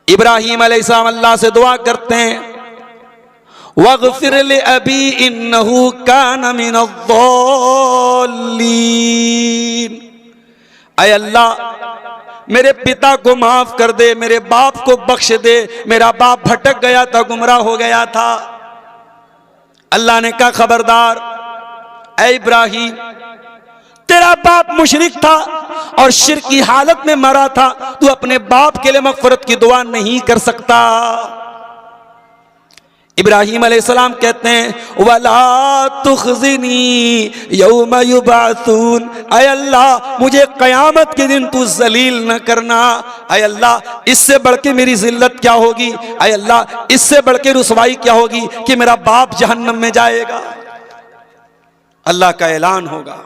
इब्राहीम अलैहिस्सलाम अल्लाह से दुआ करते हैं, वग़फ़िर li अबी इन्नहु कान मिनज़्ज़ाल्लीन। ऐ अल्लाह मेरे पिता को माफ कर दे, मेरे बाप को बख्श दे, मेरा बाप भटक गया था, गुमराह हो गया था। अल्लाह ने कहा खबरदार ऐ इब्राहीम, तेरा बाप मुशरिक था और शिर्क की हालत में मरा था, तू अपने बाप के लिए मग़फ़िरत की दुआ नहीं कर सकता। इब्राहीम अलैहिस्सलाम कहते हैं वला तुख़ज़िनी यौम युबअसून, ऐ अल्लाह मुझे क़यामत के दिन तू ज़लील न करना। ऐ अल्लाह इससे बढ़ के मेरी ज़िल्लत क्या होगी, ऐ अल्लाह इससे बढ़ के रुसवाई क्या होगी कि मेरा बाप जहन्नम में जाएगा। अल्लाह का ऐलान होगा,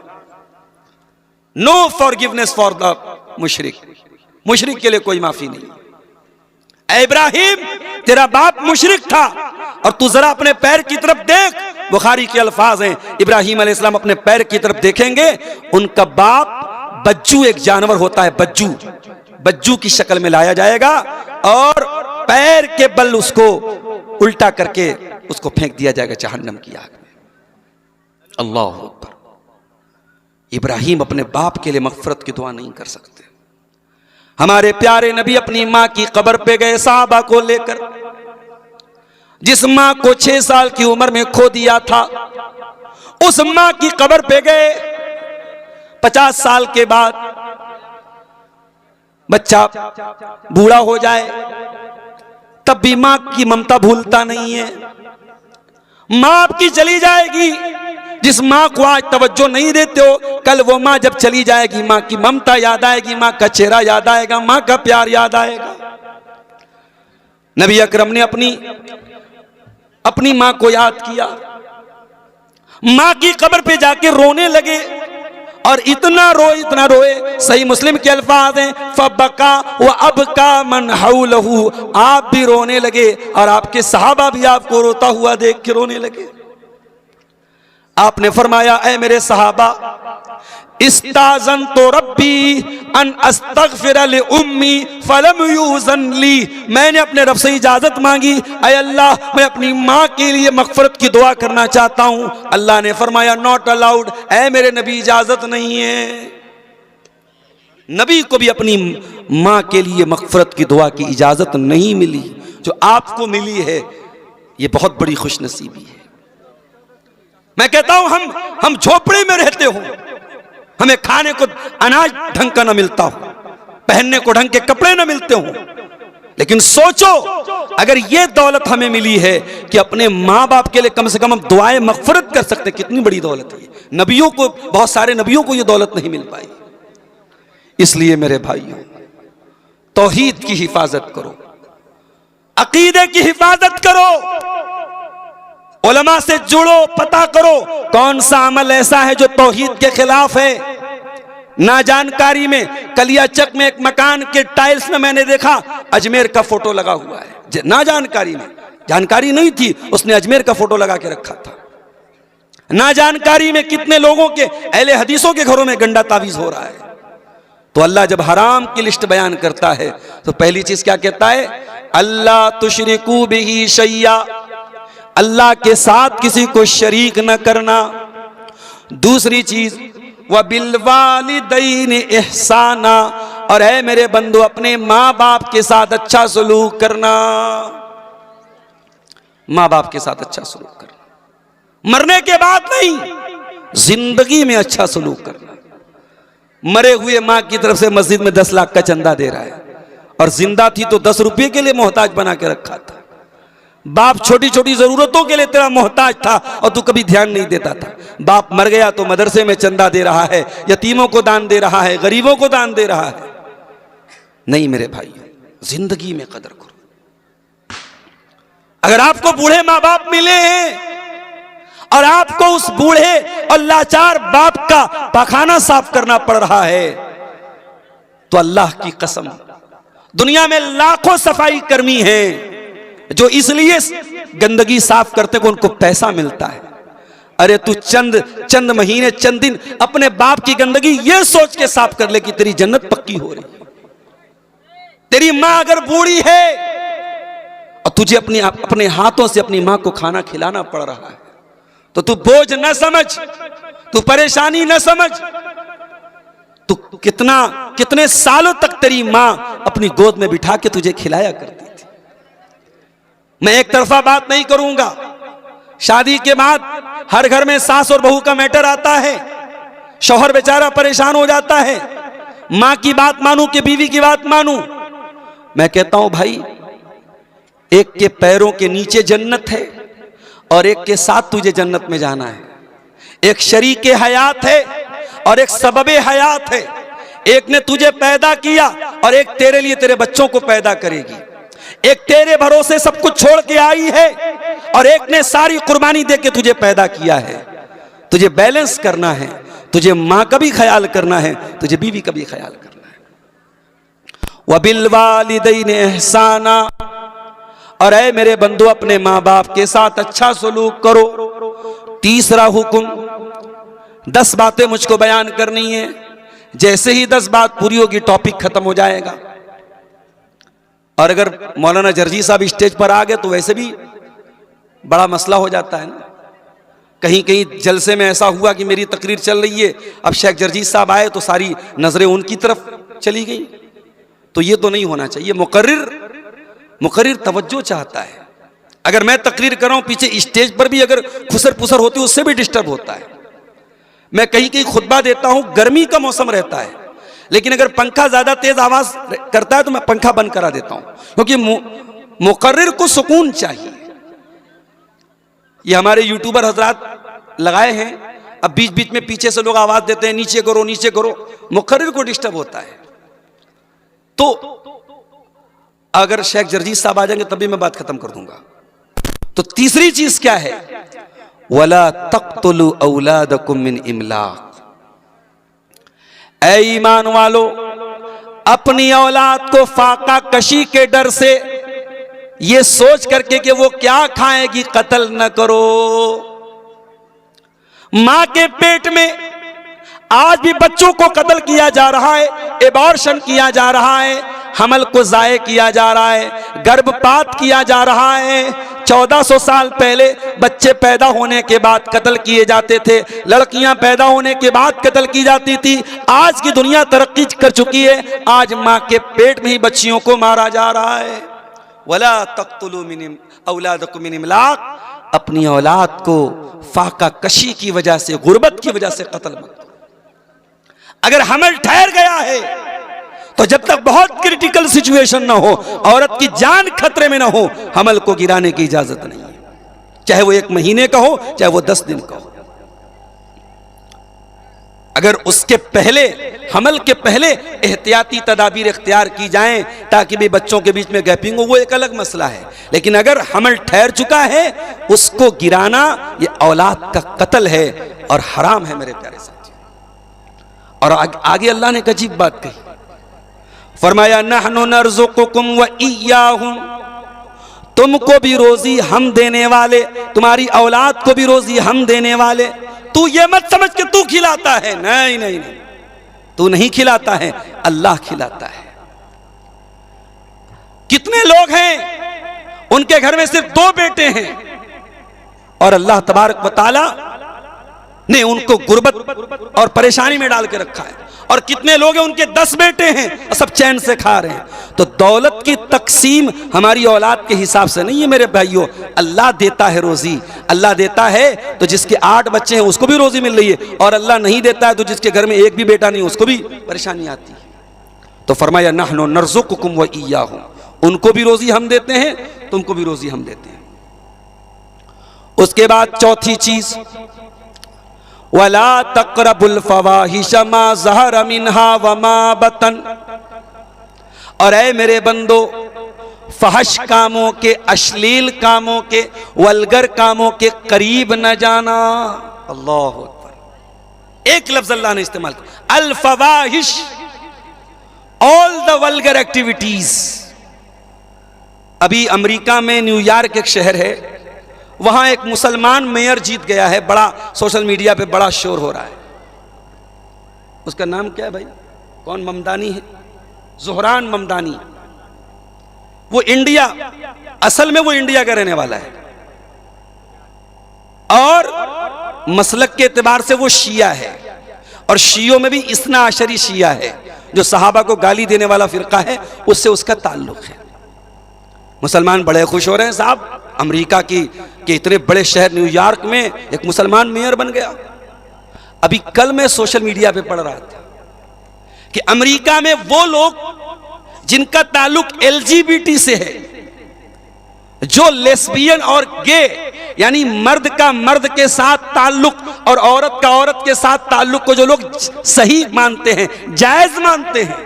नो फॉरगिवनेस फॉर द मुशरिक, मुशरिक के लिए कोई माफी नहीं। ऐ इब्राहीम तेरा बाप मुशरिक था और तू जरा अपने पैर की तरफ देख। बुखारी के अल्फाज हैं, इब्राहीम अलैहिस्सलाम अपने पैर की तरफ देखेंगे, उनका बाप बज्जू एक जानवर होता है, बज्जू की शक्ल में लाया जाएगा और पैर के बल उसको उल्टा करके उसको फेंक दिया जाएगा जहन्नम की आग में। अल्लाह अकबर। इब्राहीम अपने बाप के लिए मग़फ़िरत की दुआ नहीं कर सकते। हमारे प्यारे नबी अपनी माँ की कब्र पे गए सहाबा को लेकर, जिस माँ को 6 साल की उम्र में खो दिया था, उस माँ की कब्र पे गए। 50 साल के बाद बच्चा बूढ़ा हो जाए तब भी माँ की ममता भूलता नहीं है। माँ आपकी चली जाएगी, जिस माँ को आज तवज्जो नहीं देते हो, कल वो माँ जब चली जाएगी, माँ की ममता याद आएगी, माँ का चेहरा याद आएगा, माँ का प्यार याद आएगा। नबी अकरम ने अपनी माँ को याद किया, माँ की कब्र पे जाके रोने लगे और इतना रोए, सही मुस्लिम के अल्फाज हैं, फबका व अबका मन हौलहू, आप भी रोने लगे और आपके सहाबा भी आपको रोता हुआ देख के रोने लगे। आपने फरमाया ऐ मेरे सहाबा, इस्ताज़न तो रब्बी अन अस्तग़फ़िर लि उम्मी फलम यूज़न ली, मैंने अपने रब से इजाज़त मांगी, ऐ अल्लाह मैं अपनी माँ के लिए मग़फ़िरत की दुआ करना चाहता हूँ। अल्लाह ने फरमाया नॉट अलाउड, ऐ मेरे नबी इजाज़त नहीं है। नबी को भी अपनी माँ के लिए मग़फ़िरत की दुआ की इजाज़त नहीं मिली, जो आपको मिली है ये बहुत बड़ी खुशनसीबी है। मैं कहता हूं हम झोपड़ी में रहते हो, हमें खाने को अनाज ढंग का ना मिलता हो, पहनने को ढंग के कपड़े ना मिलते हो, लेकिन सोचो अगर ये दौलत हमें मिली है कि अपने माँ बाप के लिए कम से कम हम दुआएं मग़फ़िरत कर सकते, कितनी बड़ी दौलत है। नबियों को, बहुत सारे नबियों को ये दौलत नहीं मिल पाई। इसलिए मेरे भाइयों, तौहीद की हिफाजत करो, अकीदे की हिफाजत करो, उलमा से जुड़ो, पता करो कौन सा अमल ऐसा है जो तौहीद के खिलाफ है। ना जानकारी में कलियाचक में एक मकान के टाइल्स में मैंने देखा अजमेर का फोटो लगा हुआ है, ना जानकारी में, जानकारी नहीं थी, उसने अजमेर का फोटो लगा के रखा था। ना जानकारी में कितने लोगों के, अहले हदीसों के घरों में गंदा तावीज हो रहा है। तो अल्लाह जब हराम की लिस्ट बयान करता है तो पहली चीज क्या कहता है, अल्लाह तुशरिकू बिही शैया, अल्लाह के साथ किसी को शरीक न करना। दूसरी चीज व बिलवालिदैन इहसाना, और है मेरे बंधु अपने माँ बाप के साथ अच्छा सलूक करना, माँ बाप के साथ अच्छा सलूक करना, मरने के बाद नहीं, जिंदगी में अच्छा सलूक करना। मरे हुए माँ की तरफ से मस्जिद में 10 लाख का चंदा दे रहा है और जिंदा थी तो 10 रुपये के लिए मोहताज बना के रखा था। बाप छोटी छोटी जरूरतों के लिए तेरा मोहताज था और तू कभी ध्यान नहीं देता था। बाप मर गया तो मदरसे में चंदा दे रहा है, यतीमों को दान दे रहा है, गरीबों को दान दे रहा है। नहीं मेरे भाई, जिंदगी में कदर करो। अगर आपको बूढ़े माँ बाप मिले हैं और आपको उस बूढ़े और लाचार बाप का पाखाना साफ करना पड़ रहा है तो अल्लाह की कसम, दुनिया में लाखों सफाई कर्मी हैं जो इसलिए गंदगी साफ करते को उनको पैसा मिलता है। अरे तू चंद महीने, चंद दिन अपने बाप की गंदगी ये सोच के साफ कर ले कि तेरी जन्नत पक्की हो रही है। तेरी मां अगर बूढ़ी है तुझे अपने हाथों से अपनी मां को खाना खिलाना पड़ रहा है, तो तू बोझ न समझ, तू परेशानी न समझ। तू कितने सालों तक तेरी मां अपनी गोद में बिठा के तुझे खिलाया करती थी। मैं एक तरफा बात नहीं करूंगा। शादी के बाद हर घर में सास और बहू का मैटर आता है। शौहर बेचारा परेशान हो जाता है, मां की बात मानूं कि बीवी की बात मानूं। मैं कहता हूं भाई, एक के पैरों के नीचे जन्नत है और एक के साथ तुझे जन्नत में जाना है। एक शरीके हयात है और एक सबबे हयात है। एक ने तुझे पैदा किया और एक तेरे लिए तेरे बच्चों को पैदा करेगी। एक तेरे भरोसे सब कुछ छोड़ के आई है और एक ने सारी कुर्बानी दे के तुझे पैदा किया है। तुझे बैलेंस करना है, तुझे मां का भी ख्याल करना है, तुझे बीवी का भी ख्याल करना है। वबिल वालिदैन एहसाना, और ऐ मेरे बंधु अपने मां बाप के साथ अच्छा सलूक करो। तीसरा हुक्म, 10 बातें मुझको बयान करनी है। जैसे ही 10 बात पूरी होगी टॉपिक खत्म हो जाएगा। और अगर मौलाना जर्जी साहब स्टेज पर आ गए तो वैसे भी बड़ा मसला हो जाता है ना। कहीं कहीं जलसे में ऐसा हुआ कि मेरी तकरीर चल रही है, अब शेख जर्जी साहब आए तो सारी नजरें उनकी तरफ चली गई। तो ये तो नहीं होना चाहिए। मुकर्रिर तवज्जो चाहता है। अगर मैं तकरीर कर रहा हूं, पीछे स्टेज पर भी अगर खुसर पुसर होती है उससे भी डिस्टर्ब होता है। मैं कहीं कहीं खुतबा देता हूं, गर्मी का मौसम रहता है, लेकिन अगर पंखा ज्यादा तेज आवाज करता है तो मैं पंखा बंद करा देता हूं, क्योंकि मुकर्रिर को सुकून चाहिए। ये हमारे यूट्यूबर हजरात लगाए हैं, अब बीच बीच में पीछे से लोग आवाज देते हैं नीचे करो नीचे करो, मुकर्रिर को डिस्टर्ब होता है। तो अगर शेख जर्जी साहब आ जाएंगे तभी मैं बात खत्म कर दूंगा। तो तीसरी चीज क्या है? वला तक़्तुलू औलादकुम मिन इमलाक। ऐ ईमान वालो, अपनी औलाद को फाका कशी के डर से, ये सोच करके कि वो क्या खाएगी, कत्ल न करो। मां के पेट में आज भी बच्चों को कत्ल किया जा रहा है, एबॉर्शन किया जा रहा है, हमल को जाये किया जा रहा है, गर्भपात किया जा रहा है। 1400 साल पहले बच्चे पैदा होने के बाद कत्ल किए जाते थे, लड़कियां पैदा होने के बाद कत्ल की जाती थी। आज की दुनिया तरक्की कर चुकी है, आज मां के पेट में ही बच्चियों को मारा जा रहा है। वला तक़्तुलू मिन औलादकुम मिन इमलाक, अपनी औलाद को फाका कशी की वजह से, गुर्बत की वजह से कत्ल मत करो। अगर हमल ठहर गया है तो जब तक बहुत क्रिटिकल सिचुएशन ना हो, औरत की जान खतरे में ना हो, हमल को गिराने की इजाजत नहीं है। चाहे वो 1 महीने का हो, चाहे वो 10 दिन का हो। अगर उसके पहले, हमल के पहले एहतियाती तदाबीर इख्तियार की जाएं ताकि भी बच्चों के बीच में गैपिंग हो, वो एक अलग मसला है। लेकिन अगर हमल ठहर चुका है, उसको गिराना ये औलाद का कत्ल है और हराम है मेरे प्यारे साथी। और आगे अल्लाह ने एक अजीब बात कही, फरमाया नहनु नर्ज़ुकुकुम व इय्याहुम, तुमको भी रोजी हम देने वाले, तुम्हारी औलाद को भी रोजी हम देने वाले। तू ये मत समझ के तू खिलाता है, नहीं नहीं नहीं, तू नहीं खिलाता है, अल्लाह खिलाता है। कितने लोग हैं उनके घर में सिर्फ 2 बेटे हैं और अल्लाह तबारक व तआला ने उनको गुर्बत और परेशानी में डाल के रखा है। और कितने लोग हैं उनके 10 बेटे हैं और सब चैन से खा रहे हैं। तो दौलत की तकसीम हमारी औलाद के हिसाब से नहीं है मेरे भाइयों। अल्लाह देता है रोजी, अल्लाह देता है तो जिसके 8 बच्चे हैं उसको भी रोजी मिल रही है, और अल्लाह नहीं देता है तो जिसके घर में 1 भी बेटा नहीं उसको भी परेशानी आती है। तो फरमाया नहनु नर्ज़ुकुकुम व इय्याहुम, उनको भी रोजी हम देते हैं, तुमको भी रोजी हम देते हैं। उसके बाद चौथी चीज, वला तक़रबुल फ़वाहिश मा ज़हर मिन्हा व मा बतन, और ऐ मेरे बंदो, फहश कामों के, अश्लील कामों के, वल्गर कामों के करीब न जाना। अल्लाहु अकबर, एक लफ्ज अल्लाह ने इस्तेमाल किया, अल फ़वाहिश, ऑल द वल्गर एक्टिविटीज। अभी अमेरिका में न्यूयॉर्क एक शहर है, वहां एक मुसलमान मेयर जीत गया है, बड़ा सोशल मीडिया पे बड़ा शोर हो रहा है। उसका नाम क्या है भाई? कौन? ममदानी है, ज़ुहरान ममदानी। वो इंडिया, असल में वो इंडिया का रहने वाला है और मसलक के एतबार से वो शिया है, और शियों में भी इस्ना अशरी शिया है, जो सहाबा को गाली देने वाला फिरका है, उससे उसका ताल्लुक है। मुसलमान बड़े खुश हो रहे हैं साहब, अमेरिका के इतने बड़े शहर न्यूयॉर्क में एक मुसलमान मेयर बन गया। अभी कल मैं सोशल मीडिया पे पढ़ रहा था कि अमेरिका में वो लोग जिनका ताल्लुक एलजीबीटी से है, जो लेस्बियन और गे यानी मर्द का मर्द के साथ ताल्लुक और औरत का औरत के साथ ताल्लुक को जो लोग सही मानते हैं, जायज मानते हैं,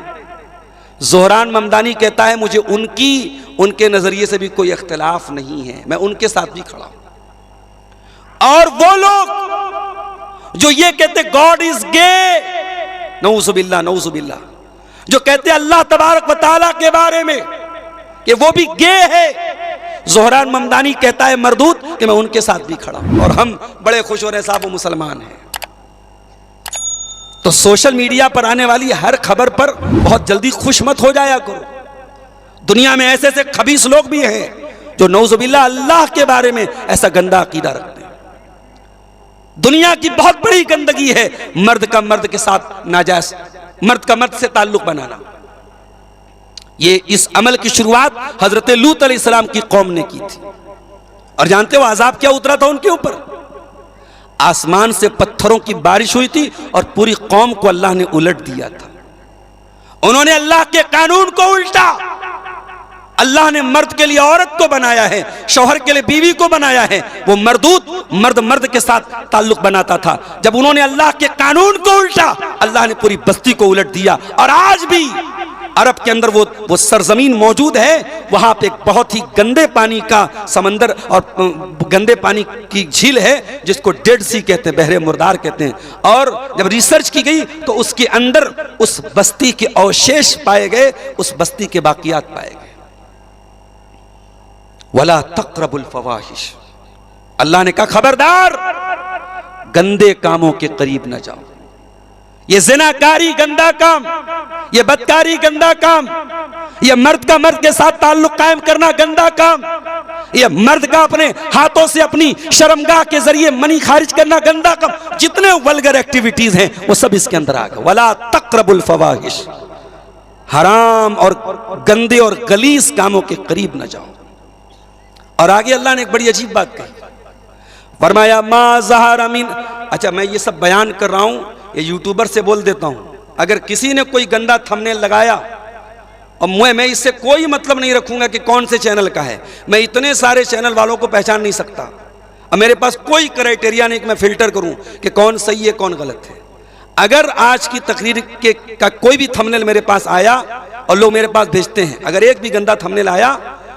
ज़ोहरान ममदानी कहता है मुझे उनके नजरिए से भी कोई इख्तिलाफ नहीं है, मैं उनके साथ भी खड़ा हूं। और वो लोग जो ये कहते गॉड इज गे, नऊजुबिल्लाह नऊजुबिल्लाह, जो कहते अल्लाह तबारक व तआला के बारे में कि वो भी गे है, ज़ोहरान ममदानी कहता है मरदूत कि मैं उनके साथ भी खड़ा हूं, और हम बड़े खुश हो रहे हैं साहब वो मुसलमान हैं। तो सोशल मीडिया पर आने वाली हर खबर पर बहुत जल्दी खुश मत हो जाया करो। दुनिया में ऐसे ऐसे खबीस लोग भी हैं जो नौजुबिल्लाह अल्लाह के बारे में ऐसा गंदा अकीदा रखते हैं। दुनिया की बहुत बड़ी गंदगी है मर्द का मर्द के साथ नाजायज, मर्द का मर्द से ताल्लुक बनाना। ये इस अमल की शुरुआत हजरत लूत अलैहिस्सलाम की कौम ने की थी, और जानते हो अजाब क्या उतरा था उनके ऊपर? आसमान से पत्थरों की बारिश हुई थी और पूरी कौम को अल्लाह ने उलट दिया था। उन्होंने अल्लाह के कानून को उल्टा। अल्लाह ने मर्द के लिए औरत को बनाया है, शौहर के लिए बीवी को बनाया है। वो मर्दूत मर्द मर्द के साथ ताल्लुक बनाता था। जब उन्होंने अल्लाह के कानून को उल्टा, अल्लाह ने पूरी बस्ती को उलट दिया। और आज भी अरब के अंदर वो सरजमीन मौजूद है, वहां पे एक बहुत ही गंदे पानी का समंदर और गंदे पानी की झील है जिसको डेड सी कहते हैं, बहरे मुर्दार कहते हैं। और जब रिसर्च की गई तो उसके अंदर उस बस्ती के अवशेष पाए गए, उस बस्ती के बाकियात पाए गए। वला तक़रबुल फ़वाहिश, अल्लाह ने कहा खबरदार गंदे कामों के करीब न जाओ। ये ज़िनाकारी गंदा काम, ये बदकारी गंदा काम, ये मर्द का मर्द के साथ ताल्लुक कायम करना गंदा काम, ये मर्द का अपने हाथों से अपनी शर्मगाह के जरिए मनी खारिज करना गंदा काम। जितने वल्गर एक्टिविटीज हैं वो सब इसके अंदर आ गए। वला तक़रबुल फ़वाहिश, हराम और गंदे और गलीज कामों के करीब न जाओ। और आगे अल्लाह ने एक बड़ी अजीब बात कही, फरमाया मा ज़हरा मिन। अच्छा, मैं ये सब बयान कर रहा हूं, ये यूट्यूबर से बोल देता हूं, अगर किसी ने कोई गंदा थंबनेल लगाया और मैं इससे कोई मतलब नहीं रखूंगा कि कौन से चैनल का है। मैं इतने सारे चैनल वालों को पहचान नहीं सकता, और मेरे पास कोई क्राइटेरिया नहीं कि मैं फिल्टर करूं कि कौन सही है कौन गलत है। अगर आज की तकरीर का कोई भी थंबनेल मेरे पास आया और लोग मेरे पास भेजते हैं, अगर एक भी गंदा थंबनेल आया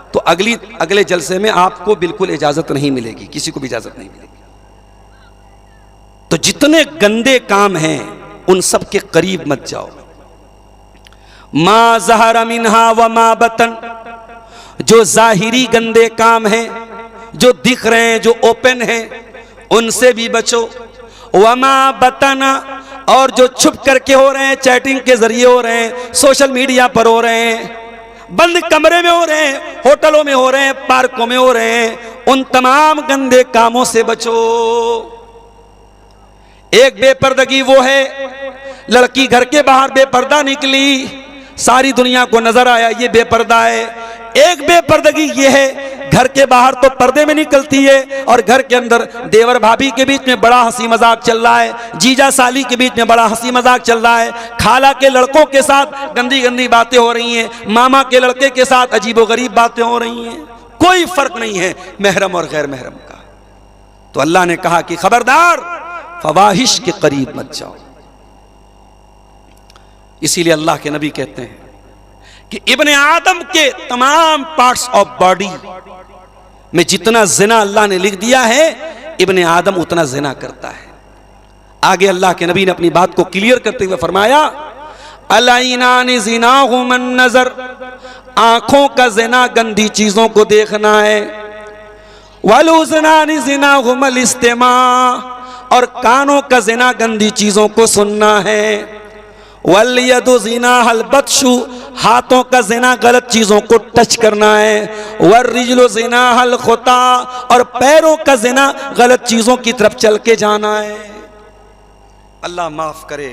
तो अगले जलसे में आपको बिल्कुल इजाजत नहीं मिलेगी, किसी को भी इजाजत नहीं मिलेगी। तो जितने गंदे काम हैं उन सब के करीब मत जाओ। मा ज़हरा मिन्हा व मा बतन, जो जाहिरी गंदे काम हैं, जो दिख रहे हैं, जो ओपन हैं, उनसे भी बचो। वमा बतना, और जो छुप करके हो रहे हैं, चैटिंग के जरिए हो रहे हैं, सोशल मीडिया पर हो रहे हैं, बंद कमरे में हो रहे हैं, होटलों में हो रहे हैं, पार्कों में हो रहे हैं, उन तमाम गंदे कामों से बचो। एक बेपर्दगी वो है, लड़की घर के बाहर बेपर्दा निकली, सारी दुनिया को नजर आया ये बेपर्दा है। एक बेपर्दगी ये है, घर के बाहर तो पर्दे में निकलती है और घर के अंदर देवर भाभी के बीच में बड़ा हंसी मजाक चल रहा है, जीजा साली के बीच में बड़ा हंसी मजाक चल रहा है, खाला के लड़कों के साथ गंदी गंदी बातें हो रही हैं, मामा के लड़के के साथ अजीबोगरीब बातें हो रही हैं। कोई फर्क नहीं है महरम और गैर महरम का। तो अल्लाह ने कहा कि खबरदार फवाहिश के करीब मत जाओ। इसीलिए अल्लाह के नबी कहते हैं कि इब्ने आदम के तमाम पार्ट्स ऑफ बॉडी में जितना जिना अल्लाह ने लिख दिया है, इब्ने आदम उतना जिना करता है। आगे अल्लाह के नबी ने अपनी बात को क्लियर करते हुए फरमाया अलैनानि ज़िनाहुम नज़र, आंखों का जिना गंदी चीजों को देखना है, वलुज़नानि ज़िनाहुम इस्तिमा, और कानों का जिना गंदी चीजों को सुनना है, वल्यदु ज़िनाहल बत्शु, हाथों का ज़िना गलत चीज़ों को टच करना है। वर्रिजलु ज़िना हल खुता, और पैरों का ज़िना गलत चीज़ों की तरफ चल के जाना है। अल्लाह माफ़ करे,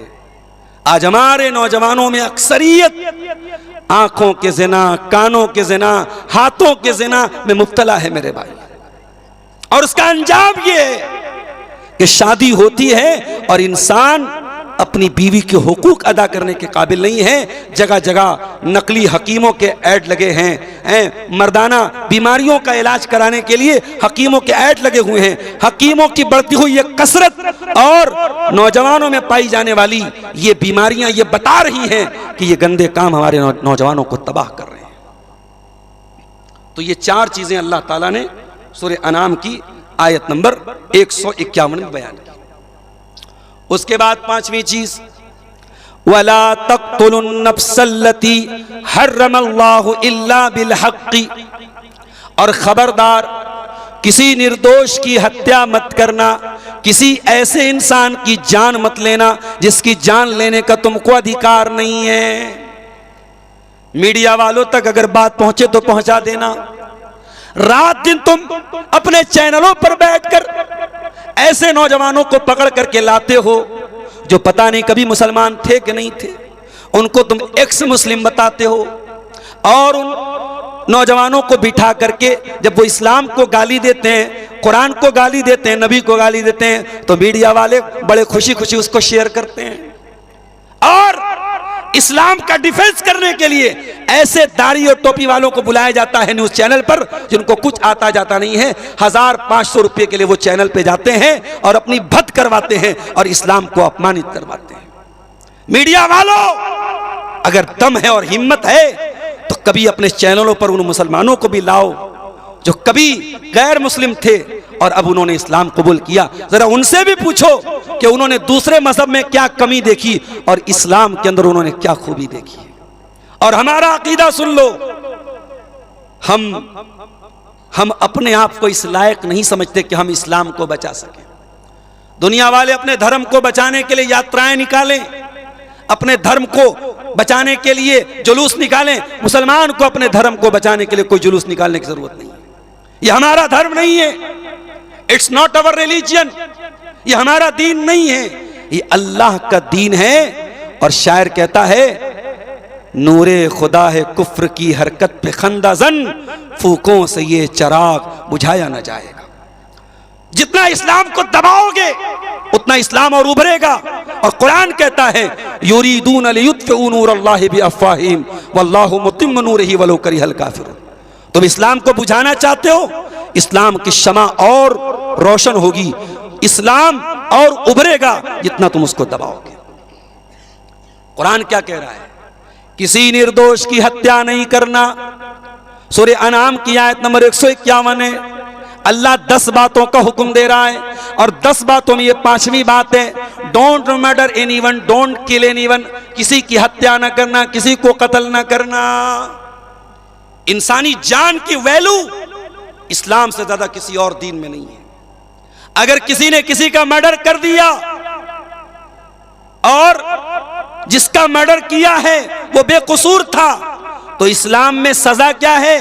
आज हमारे नौजवानों में अक्सरियत आंखों के ज़िना, कानों के ज़िना, हाथों के ज़िना में मुब्तला है मेरे भाई। और उसका अंजाम ये है कि शादी होती है और इंसान अपनी बीवी के हुकूक अदा करने के काबिल नहीं है। जगह जगह नकली हकीमों के ऐड लगे हैं, मर्दाना बीमारियों का इलाज कराने के लिए हकीमों के ऐड लगे हुए हैं। हकीमों की बढ़ती हुई ये कसरत और नौजवानों में पाई जाने वाली ये बीमारियां ये बता रही हैं कि ये गंदे काम हमारे नौजवानों को तबाह कर रहे हैं। तो ये चार चीजें अल्लाह ताला ने सूरह अनाम की आयत नंबर 151 में बयान की। उसके बाद पांचवी चीज, वला तक़्तुलुन नफ्सल्लती हर्रमल्लाहु इल्ला बिल हक़्क़ि, और खबरदार किसी निर्दोष की हत्या मत करना, किसी ऐसे इंसान की जान मत लेना जिसकी जान लेने का तुमको अधिकार नहीं है। मीडिया वालों तक अगर बात पहुंचे तो पहुंचा देना। रात दिन तुम अपने चैनलों पर बैठकर ऐसे नौजवानों को पकड़ करके लाते हो जो पता नहीं कभी मुसलमान थे कि नहीं थे, उनको तुम एक्स मुस्लिम बताते हो, और उन नौजवानों को बिठा करके जब वो इस्लाम को गाली देते हैं, कुरान को गाली देते हैं, नबी को गाली देते हैं, तो मीडिया वाले बड़े खुशी खुशी उसको शेयर करते हैं। और इस्लाम का डिफेंस करने के लिए ऐसे दाढ़ी और टोपी वालों को बुलाया जाता है न्यूज चैनल पर जिनको कुछ आता जाता नहीं है। 1500 रुपए के लिए वो चैनल पे जाते हैं और अपनी भद करवाते हैं और इस्लाम को अपमानित करवाते हैं। मीडिया वालों, अगर दम है और हिम्मत है तो कभी अपने चैनलों पर उन मुसलमानों को भी लाओ जो कभी गैर मुस्लिम थे और अब उन्होंने इस्लाम कबूल किया। जरा उनसे भी पूछो कि उन्होंने दूसरे मजहब में क्या कमी देखी और इस्लाम के अंदर उन्होंने क्या खूबी देखी। और हमारा अकीदा सुन लो, हम अपने आप को इस लायक नहीं समझते कि हम इस्लाम को बचा सकें। दुनिया वाले अपने धर्म को बचाने के लिए यात्राएं निकालें, अपने धर्म को बचाने के लिए जुलूस निकालें। मुसलमान को अपने धर्म को बचाने के लिए कोई जुलूस निकालने की जरूरत नहीं है। ये हमारा धर्म नहीं है, इट्स नॉट अवर रिलीजन, ये हमारा दीन नहीं है, ये अल्लाह का दीन है। और शायर कहता है, नूरे खुदा है कुफ्र की हरकत पे खंदाजन, फूकों से ये चिराग बुझाया न जाएगा। जितना इस्लाम को दबाओगे उतना इस्लाम और उभरेगा। और कुरान कहता है, युरीदून लियुत्फिउ नूरल्लाहि बिअफ़वाहिहिम वल्लाहु मुतिम्मु नूरिही वलौ करिहल काफ़िरून। तुम इस्लाम को बुझाना चाहते हो, इस्लाम की शमा और रोशन होगी, इस्लाम और उभरेगा जितना तुम उसको दबाओगे। कुरान क्या कह रहा है? किसी निर्दोष की हत्या नहीं करना। सूरह अनाम की आयत नंबर 151 है। अल्लाह 10 बातों का हुक्म दे रहा है और 10 बातों में ये 5वीं बात है, don't murder anyone, don't kill anyone. किसी की हत्या ना करना, किसी को कत्ल ना करना। इंसानी जान की वैल्यू इस्लाम से ज्यादा किसी और दीन में नहीं है। अगर किसी ने किसी का मर्डर कर दिया और जिसका मर्डर किया है वो बेकसूर था, तो इस्लाम में सजा क्या है?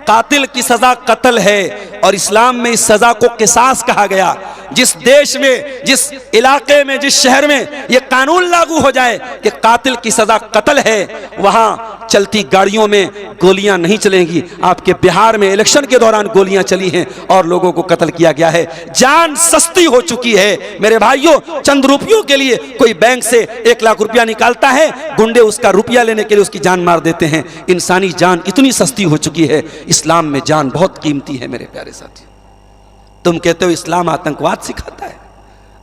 कातिल की सजा कत्ल है। और इस्लाम में इस सजा को किसास कहा गया। जिस देश में, जिस इलाके में, जिस शहर में यह कानून लागू हो जाए कि कातिल की सजा कत्ल है, वहां चलती गाड़ियों में गोलियां नहीं चलेंगी। आपके बिहार में इलेक्शन के दौरान गोलियां चली हैं और लोगों को कत्ल किया गया है। जान सस्ती हो चुकी है मेरे भाइयों। चंद रुपयों के लिए कोई बैंक से 1 लाख रुपया निकालता है, गुंडे उसका रुपया लेने के लिए उसकी जान मार देते हैं। इंसानी जान इतनी सस्ती हो चुकी है। इस्लाम में जान बहुत कीमती है मेरे प्यारे साथी। तुम कहते हो इस्लाम आतंकवाद सिखाता है।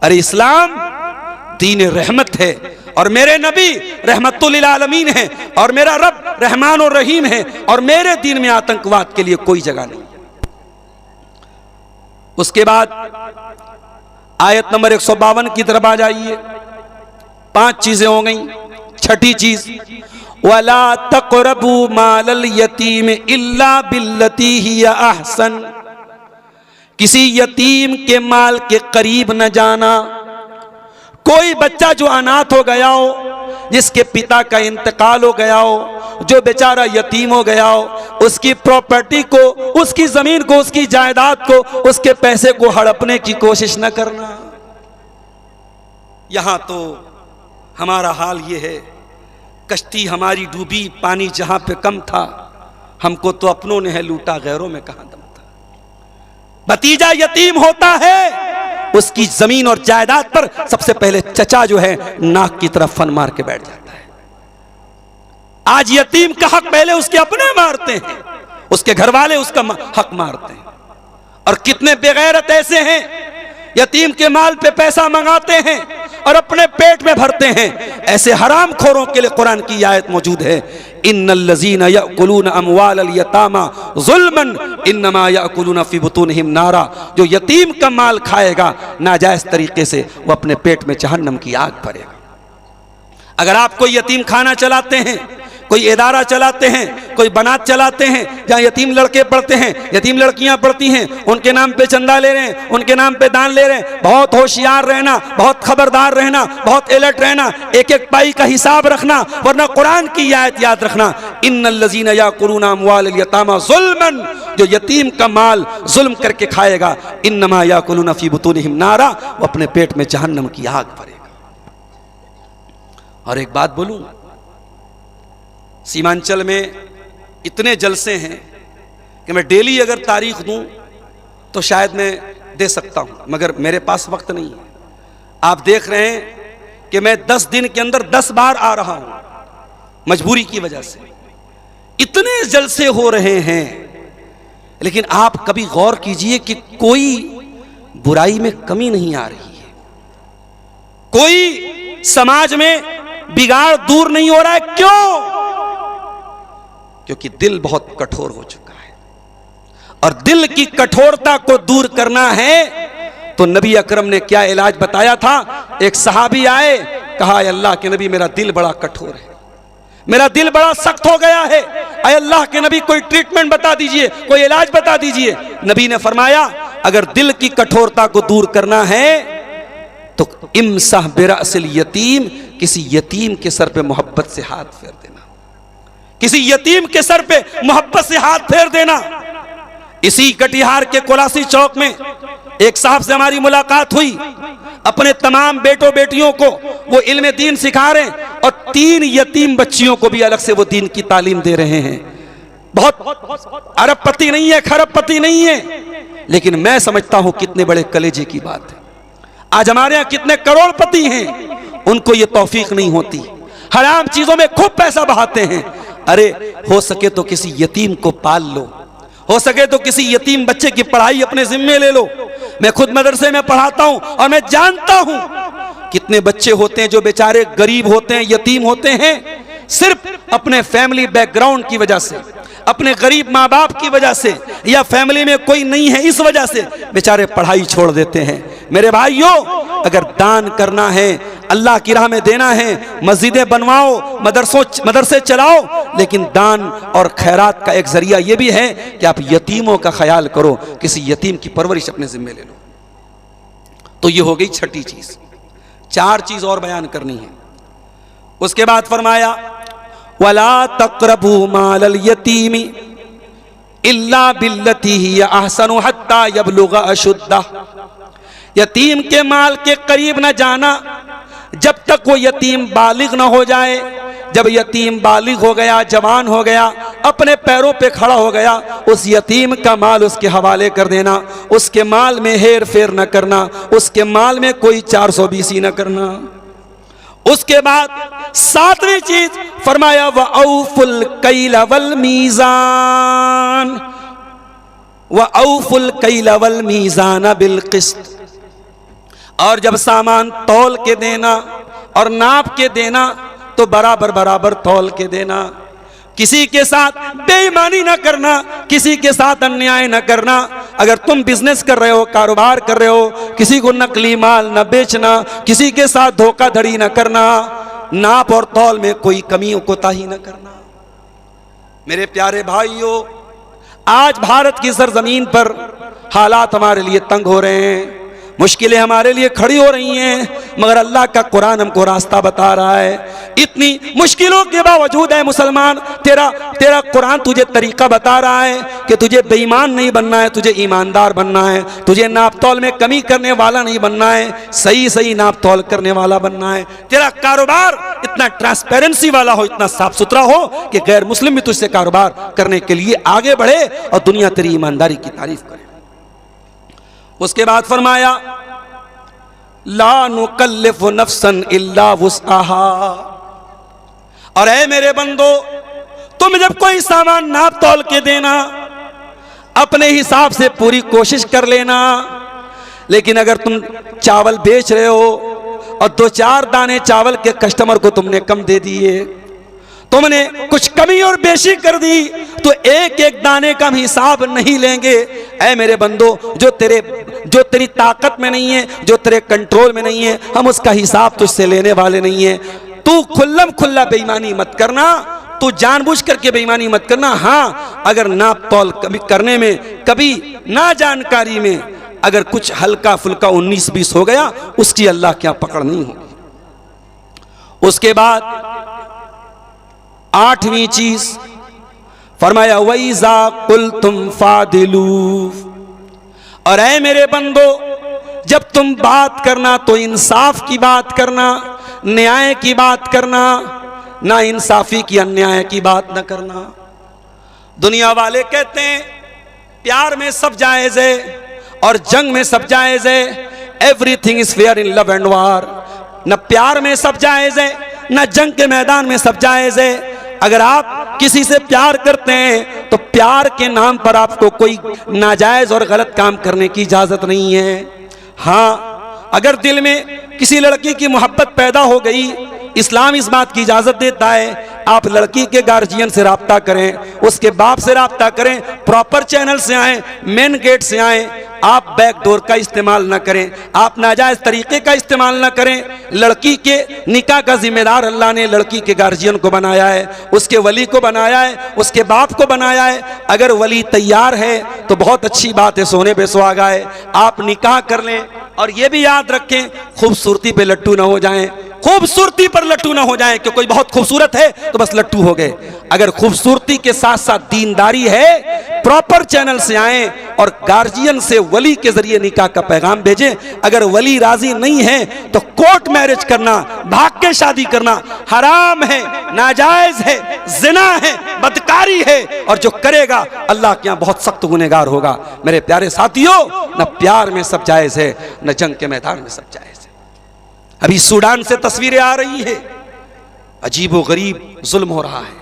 अरे इस्लाम दीन रहमत है और मेरे नबी रहमतुल लिल आलमीन है और मेरा रब रहमान और रहीम है और मेरे दीन में आतंकवाद के लिए कोई जगह नहीं। उसके बाद आयत नंबर 152 की तरफ आ जाइए। 5 चीजें हो गई। छठी चीज, वला तक़रबू मालल यतीम इल्ला बिल्लती हिया अहसन। किसी यतीम के माल के करीब न जाना। कोई बच्चा जो अनाथ हो गया हो, जिसके पिता का इंतकाल हो गया हो, जो बेचारा यतीम हो गया हो, उसकी प्रॉपर्टी को, उसकी जमीन को, उसकी जायदाद को, उसके पैसे को हड़पने की कोशिश न करना। यहां तो हमारा हाल ये है, कश्ती हमारी डूबी, पानी जहां पे कम था, हमको तो अपनों ने है लूटा, गैरों में कहां दम था। भतीजा यतीम होता है, उसकी जमीन और जायदाद पर सबसे पहले चचा जो है नाक की तरफ फन मार के बैठ जाता है। आज यतीम का हक पहले उसके अपने मारते हैं, उसके घर वाले उसका हक मारते हैं। और कितने बेगैरत ऐसे हैं, यतीम के माल पे पैसा मंगाते हैं और अपने पेट में भरते हैं। ऐसे हराम खोरों के लिए कुरान की आयत मौजूद है, इन्नल्लज़ीना यअकुलूना अमवालल यतामा ज़ुल्मन इन्नमा यअकुलूना फी बुतूनिहिम नारा। जो यतीम का माल खाएगा नाजायज तरीके से, वो अपने पेट में जहन्नम की आग भरेगा। अगर आप कोई यतीम खाना चलाते हैं, कोई इदारा चलाते हैं, कोई बनात चलाते हैं जहां यतीम लड़के पढ़ते हैं, यतीम लड़कियां पढ़ती हैं, उनके नाम पे चंदा ले रहे हैं, उनके नाम पे दान ले रहे हैं, बहुत होशियार रहना, बहुत खबरदार रहना, बहुत अलर्ट रहना, एक एक पाई का हिसाब रखना, वरना कुरान की आयत याद रखना, इन्नल्लज़ीना याकुलूना अमवालल यतामा ज़ुल्मन। जो यतीम का माल जुल्म करके खाएगा, इन्नमा याकुलूना फी बुतूनिहिम नारा, वो अपने पेट में जहन्नम की आग भरेगा। और एक बात बोलूं, सीमांचल में इतने जलसे हैं कि मैं डेली अगर तारीख दूं तो शायद मैं दे सकता हूं, मगर मेरे पास वक्त नहीं है। आप देख रहे हैं कि मैं 10 दिन के अंदर 10 बार आ रहा हूं मजबूरी की वजह से। इतने जलसे हो रहे हैं, लेकिन आप कभी गौर कीजिए कि कोई बुराई में कमी नहीं आ रही है, कोई समाज में बिगाड़ दूर नहीं हो रहा है। क्यों? क्योंकि दिल बहुत कठोर हो चुका है, और दिल की कठोरता को दूर करना है तो नबी अकरम ने क्या इलाज बताया था। एक सहाबी आए, कहा अल्लाह के नबी मेरा दिल बड़ा कठोर है, मेरा दिल बड़ा सख्त हो गया है, अय अल्लाह के नबी कोई ट्रीटमेंट बता दीजिए, कोई इलाज बता दीजिए। नबी ने फरमाया अगर दिल की कठोरता को दूर करना है तो इमसह बिरअसिल यतीम, किसी यतीम के सर पे मोहब्बत से हाथ फेर देना, किसी यतीम के सर पे मोहब्बत से हाथ फेर देना। इसी कटिहार के कोलासी चौक में एक साहब से हमारी मुलाकात हुई, अपने तमाम बेटों बेटियों को वो इल्म दीन सिखा रहे हैं और 3 यतीम बच्चियों को भी अलग से वो दीन की तालीम दे रहे हैं। बहुत अरबपति नहीं है, खरबपति नहीं है, लेकिन मैं समझता हूं कितने बड़े कलेजे की बात है। आज हमारे यहां कितने करोड़पति हैं, उनको ये तौफीक नहीं होती, हराम चीजों में खूब पैसा बहाते हैं। अरे हो सके तो किसी यतीम को पाल लो, हो सके तो किसी यतीम बच्चे की पढ़ाई अपने जिम्मे ले लो। मैं खुद मदरसे में पढ़ाता हूं और मैं जानता हूं कितने बच्चे होते हैं जो बेचारे गरीब होते हैं, यतीम होते हैं, सिर्फ अपने फैमिली बैकग्राउंड की वजह से, अपने गरीब माँ बाप की वजह से, या फैमिली में कोई नहीं है इस वजह से बेचारे पढ़ाई छोड़ देते हैं। मेरे भाइयों, अगर दान करना है, अल्लाह की राह में देना है, मस्जिदें बनवाओ, मदरसे चलाओ, लेकिन दान और खैरात का एक जरिया यह भी है कि आप यतीमों का ख्याल करो, किसी यतीम की परवरिश अपने जिम्मे ले लो। तो ये हो गई छठी चीज। 4 चीज और बयान करनी है। उसके बाद फरमाया वला तक़रबू मालल यतीमी इल्ला बिल्लती हिय अहसनु हत्ता यबलुगा अशुद्दा। यतीम के माल के करीब न जाना जब तक वो यतीम बालिग न हो जाए। जब यतीम बालिग हो गया, जवान हो गया, अपने पैरों पे खड़ा हो गया, उस यतीम का माल उसके हवाले कर देना, उसके माल में हेर फेर न करना, उसके माल में कोई 420 न करना। उसके बाद 7वीं चीज फरमाया व औफुल कैल वल मीजान, व औफुल कैल वल मीजान बिल क़िस्त। और जब सामान तौल के देना और नाप के देना तो बराबर बराबर तौल के देना। किसी के साथ बेईमानी ना करना, किसी के साथ अन्याय ना करना। अगर तुम बिजनेस कर रहे हो, कारोबार कर रहे हो, किसी को नकली माल न बेचना, किसी के साथ धोखाधड़ी न करना, नाप और तौल में कोई कमी कोताही न करना। मेरे प्यारे भाइयों, आज भारत की सरजमीन पर हालात हमारे लिए तंग हो रहे हैं, मुश्किलें हमारे लिए खड़ी हो रही हैं, मगर अल्लाह का कुरान हमको रास्ता बता रहा है। इतनी मुश्किलों के बावजूद है मुसलमान, तेरा कुरान तुझे तरीका बता रहा है कि तुझे बेईमान नहीं बनना है, तुझे ईमानदार बनना है, तुझे नापतौल में कमी करने वाला नहीं बनना है, सही सही नापतौल करने वाला बनना है। तेरा कारोबार इतना ट्रांसपेरेंसी वाला हो, इतना साफ सुथरा हो कि गैर मुस्लिम भी तुझसे कारोबार करने के लिए आगे बढ़े और दुनिया तेरी ईमानदारी की तारीफ करे। उसके बाद फरमाया ला नुकल्लिफु नफ्सन इल्ला वुस्अहा, और ऐ मेरे बंदो तुम जब कोई सामान नाप तौल के देना अपने हिसाब से पूरी कोशिश कर लेना, लेकिन अगर तुम चावल बेच रहे हो और 2-4 दाने चावल के कस्टमर को तुमने कम दे दिए, तुमने कुछ कमी और बेशी कर दी, तो एक एक दाने का हम हिसाब नहीं लेंगे। ऐ मेरे बंदो जो तेरी ताकत में नहीं है, जो तेरे कंट्रोल में नहीं है, हम उसका हिसाब तुझसे लेने वाले नहीं है। तू खुल्लम खुल्ला बेईमानी मत करना, तू जानबूझ करके बेईमानी मत करना। हाँ, अगर नाप तौल कभी करने में, कभी ना जानकारी में अगर कुछ हल्का फुल्का 19-20 हो गया, उसकी अल्लाह क्या पकड़ नहीं होगी। उसके बाद 8वीं चीज फरमाया वैज़ा कुल्तुम फादिलू, और ऐ मेरे बंदो जब तुम बात करना तो इंसाफ की बात करना, न्याय की बात करना, ना इंसाफी की अन्याय की बात न करना। दुनिया वाले कहते हैं प्यार में सब जायज है और जंग में सब जायज है, everything is fair in love and वार। न प्यार में सब जायज है, न जंग के मैदान में सब जायज है। अगर आप किसी से प्यार करते हैं तो प्यार के नाम पर आपको कोई नाजायज और गलत काम करने की इजाजत नहीं है। हाँ, अगर दिल में किसी लड़की की मोहब्बत पैदा हो गई, इस्लाम इस बात की इजाजत देता है आप लड़की के गार्जियन से राब्ता करें, उसके बाप से राब्ता करें, प्रॉपर चैनल से आए, मेन गेट से आए, आप बैक डोर का इस्तेमाल न करें, आप नाजायज तरीके का इस्तेमाल न करें। लड़की के निकाह का जिम्मेदार अल्लाह ने लड़की के गार्जियन को बनाया है, उसके वली को बनाया है, उसके बाप को बनाया है। अगर वली तैयार है तो बहुत अच्छी बात है, सोने पे सुहागा है, आप निकाह कर लें। और ये भी याद रखें खूबसूरती पे लट्टू ना हो जाएं, खूबसूरती पर लट्टू ना हो जाएं कि कोई बहुत खूबसूरत है तो बस लट्टू हो गए। अगर खूबसूरती के साथ साथ दीनदारी है, प्रॉपर चैनल से आए और गार्जियन से वली के जरिए निकाह का पैगाम भेजें। अगर वली राजी नहीं है तो कोर्ट मैरिज करना, भाग के शादी करना हराम है, नाजायज है, जिना है, बदकारी है, और जो करेगा अल्लाह के यहाँ बहुत सख्त गुनहगार होगा। मेरे प्यारे साथियों, न प्यार में सब जायज है, न जंग के मैदान में सब जायज है। अभी सूडान से तस्वीरें आ रही है, अजीबो गरीब जुल्म हो रहा है,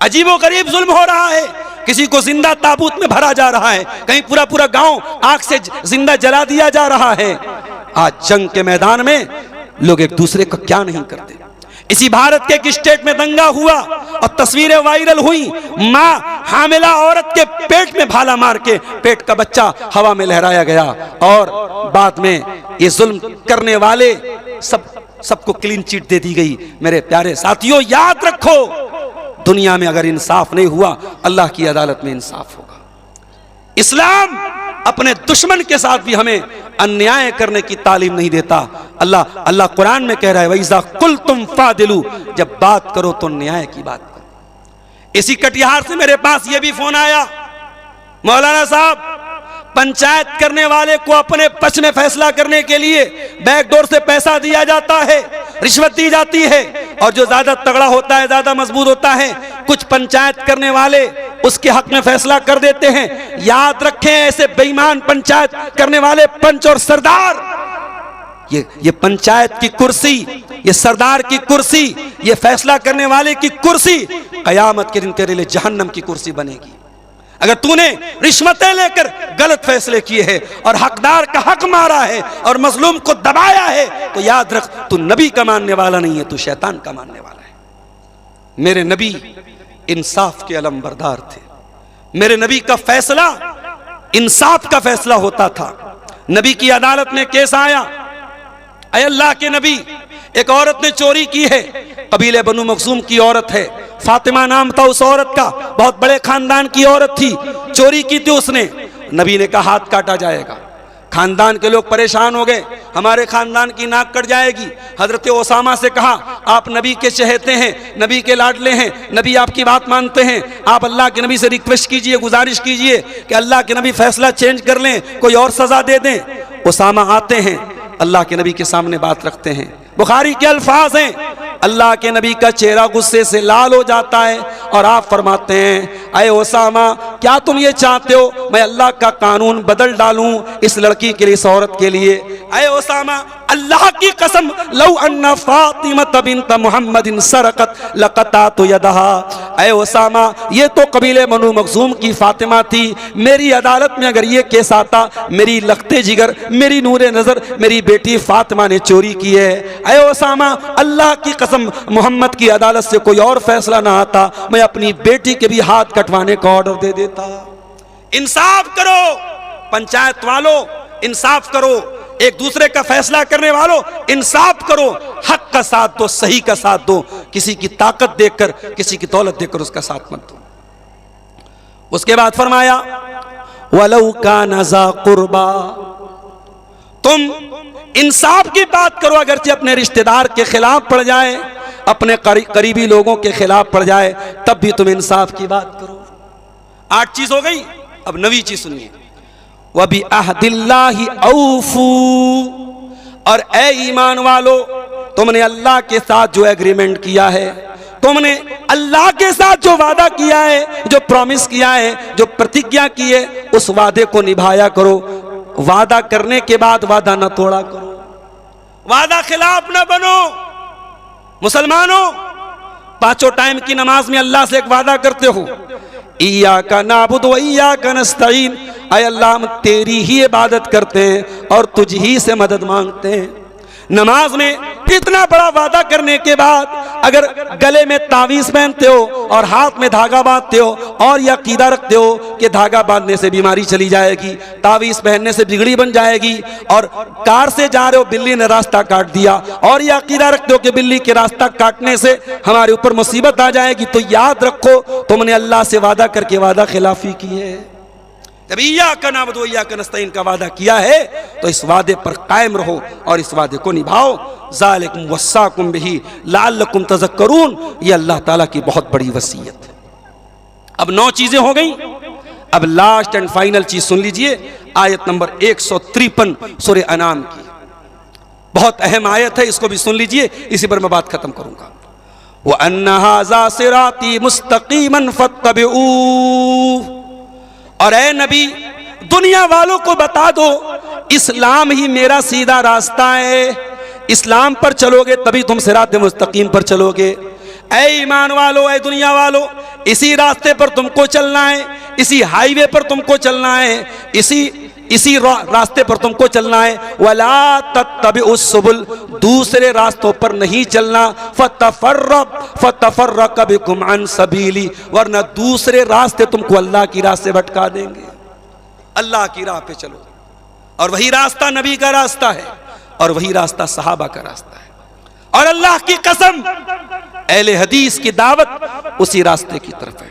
अजीबो गरीब जुल्म हो रहा है। किसी को जिंदा ताबूत में भरा जा रहा है, कहीं पूरा पूरा गांव आग से जिंदा जला दिया जा रहा है। आज जंग के मैदान में लोग एक दूसरे को क्या नहीं करते। इसी भारत के एक स्टेट में दंगा हुआ और तस्वीरें वायरल हुई, मां हामिला औरत के पेट में भाला मार के पेट का बच्चा हवा में लहराया गया, और बाद में ये जुल्म करने वाले सबको क्लीन चिट दे दी गई। मेरे प्यारे साथियों, याद रखो, दुनिया में अगर इंसाफ नहीं हुआ, अल्लाह की अदालत में इंसाफ होगा। इस्लाम अपने दुश्मन के साथ भी हमें अन्याय करने की तालीम नहीं देता। अल्लाह कुरान में कह रहा है वैज़ा कुल्तुम फादिलू, जब बात करो तो न्याय की बात करो। इसी कटिहार से मेरे पास ये भी फोन आया, मौलाना साहब पंचायत करने वाले को अपने पक्ष में फैसला करने के लिए बैकडोर से पैसा दिया जाता है, रिश्वत दी जाती है, और जो ज्यादा तगड़ा होता है, ज्यादा मजबूत होता है, कुछ पंचायत करने वाले उसके हक में फैसला कर देते हैं। याद रखें, ऐसे बेईमान पंचायत करने वाले पंच और सरदार, ये पंचायत की कुर्सी, ये सरदार की कुर्सी, ये फैसला करने वाले की कुर्सी कयामत के दिन तेरे लिए जहन्नम की कुर्सी बनेगी। अगर तूने रिश्वतें लेकर गलत फैसले किए हैं और हकदार का हक मारा है और मजलूम को दबाया है, तो याद रख, तू नबी का मानने वाला नहीं है, तू शैतान का मानने वाला है। मेरे नबी इंसाफ के अलमबरदार थे। मेरे नबी का फैसला इंसाफ का फैसला होता था। नबी की अदालत में केस आया, अय अल्लाह के नबी, एक औरत ने चोरी की है, कबीले बनु मखजूम की औरत है, फातिमा नाम था उस औरत का, बहुत बड़े खानदान की औरत थी, चोरी की थी उसने। नबी ने कहा हाथ काटा जाएगा। खानदान के लोग परेशान हो गए, हमारे खानदान की नाक कट जाएगी। हजरत ओसामा से कहा, आप नबी के चहेते हैं, नबी के लाडले हैं, नबी आपकी बात मानते हैं, आप अल्लाह के नबी से रिक्वेस्ट कीजिए, गुजारिश कीजिए कि अल्लाह के नबी फैसला चेंज कर लें, कोई और सजा दे दें। ओसामा आते हैं, अल्लाह के नबी के सामने बात रखते हैं। बुखारी के अल्फाज हैं, अल्लाह के नबी का चेहरा गुस्से से लाल हो जाता है और आप फरमाते हैं, अय ओसामा, क्या तुम ये चाहते हो मैं अल्लाह का कानून बदल डालूं इस लड़की के लिए, इस औरत के लिए? अय ओसामा, अल्लाह की कसम, लौ अन्ना फातिमा बिन्त मुहम्मदिन सरकत लक़तातु यदहा। अय ओसामा, ये तो कबीले बनु मखज़ूम की फातिमा थी, मेरी अदालत में अगर ये केस आता, मेरी लखते जिगर, मेरी नूरे नजर, मेरी बेटी फातिमा ने चोरी की है। अय ओसामा, अल्लाह की कसम, मोहम्मद की अदालत से कोई और फैसला ना आता, मैं अपनी बेटी के भी हाथ कटवाने का ऑर्डर दे देता। इंसाफ करो पंचायत वालों, इंसाफ करो एक दूसरे का फैसला करने वालों, इंसाफ करो, हक का साथ दो, सही का साथ दो, किसी की ताकत देखकर, किसी की दौलत देखकर उसका साथ मत दो। उसके बाद फरमाया, वलौ कान ज़ा कुर्बा, तुम इंसाफ की बात करो, अगरचे अपने रिश्तेदार के खिलाफ पड़ जाए, अपने करीबी लोगों के खिलाफ पड़ जाए, तब भी तुम इंसाफ की बात करो। 8 चीज हो गई, अब 9वीं चीज सुनिए, वबी अहदिल्लाहि औफू, और ए ईमान वालो, तुमने अल्लाह के साथ जो एग्रीमेंट किया है, तुमने अल्लाह के साथ जो वादा किया है, जो प्रॉमिस किया है, जो प्रतिज्ञा की है, उस वादे को निभाया करो। वादा करने के बाद वादा न तोड़ा करो, वादा खिलाफ न बनो। मुसलमानों, 5 टाइम की नमाज में अल्लाह से एक वादा करते हो, इय्याका नअबुदु व इय्याका नस्तईन, ऐ अल्लाह हम तेरी ही इबादत करते हैं और तुझ ही से मदद मांगते हैं। नमाज में इतना बड़ा वादा करने के बाद अगर गले में तावीज पहनते हो और हाथ में धागा बांधते हो और यह अकीदा रखते हो कि धागा बांधने से बीमारी चली जाएगी, तावीज पहनने से बिगड़ी बन जाएगी, और कार से जा रहे हो, बिल्ली ने रास्ता काट दिया, और यह अकीदा रखते हो कि बिल्ली के रास्ता काटने से हमारे ऊपर मुसीबत आ जाएगी, तो याद रखो तुमने अल्लाह से वादा करके वादा खिलाफी की है। जब इय्याका नअबुदु व इय्याका नस्तईन का वादा किया है तो इस वादे पर कायम रहो और इस वादे को निभाओ। ज़ालिकुम वस्साकुम बिही लअल्लकुम तज़क्करून, ये अल्लाह ताला की बहुत बड़ी वसीयत है। अब 9 चीजें हो गई, अब लास्ट एंड फाइनल चीज सुन लीजिए, आयत नंबर 153 सूरह अनाम की, बहुत अहम आयत है, इसको भी सुन लीजिए, इसी पर मैं बात खत्म करूंगा। व अन्ना हाज़ा सिराती मुस्तक़ीमन फत्तबिऊ, और ए नबी, दुनिया वालों को बता दो इस्लाम ही मेरा सीधा रास्ता है, इस्लाम पर चलोगे तभी तुम सिरात मुस्तकीम पर चलोगे। ए ईमान वालों, ए दुनिया वालों, इसी रास्ते पर तुमको चलना है, इसी हाईवे पर तुमको चलना है, इसी रास्ते पर तुमको चलना है। वला तत्तबिउस सुबुल, दूसरे रास्तों पर नहीं चलना, फतफर्रक बिकुम अन सबीली, वरना दूसरे रास्ते तुमको अल्लाह की राह से भटका देंगे। अल्लाह की राह पे चलो, और वही रास्ता नबी का रास्ता है, और वही रास्ता सहाबा का रास्ता है, और अल्लाह की कसम अहले हदीस की दावत उसी रास्ते की तरफ है।